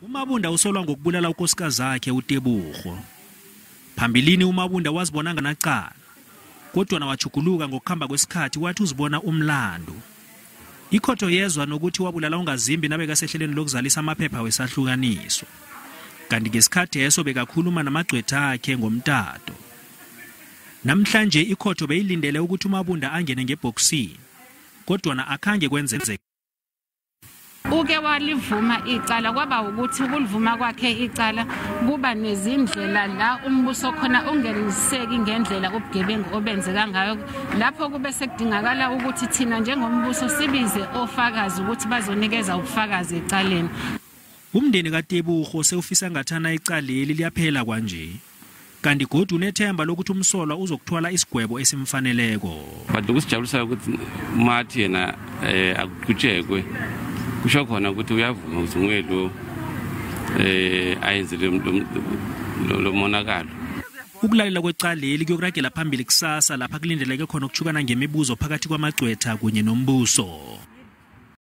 Umabunda usolwa ngokubulala unkosikazi yakhe u-Tebogo. Phambilini uMabunda wazibona nganacala, kodwa nawajuguluka ngokuhamba kwesikhathi wathi uzibona umlando. Ikhotho yezwa nokuthi wabulala ungazimbi nabeka sehleleni lokuzalisa amaphepha wesahlukaniso. Kanti ngesikhathi eso bekakhuluma namagcwetha akhe ngomtato. Namhlanje ikhotho beyilindele ukuthi uMabunda angene ngebhoksini, kodwa na akhange kwenzeke. Uke walivuma icala kwaba ukuthi ukulivuma kwakhe icala kuba nezindlela la umbuso khona ungeniseki ngendlela ubugebengu obenzeka ngayo, lapho kube sekudingakala ukuthi thina njengombuso sibize ofakazi ukuthi bazonikeza ubufakazi ecaleni. Umndeni ka-Tebogo sewufisa ngathana icaleli liyaphela kanje, kanti godwa unethemba lokuthi umsolwa uzokuthwala isigwebo esimfaneleko. But ukusijabulisa ukuthi mathi yena akuqhutshekwe kusho khona ukuthi uyavuma ukuthi ngwelo ayenze lo monakalo. Ukulalela kwecaleli kuyokuragela phambili kusasa lapha kulindeleke khona ukuchukana ngemibuzo phakathi kwamagcwetha kunye nombuso.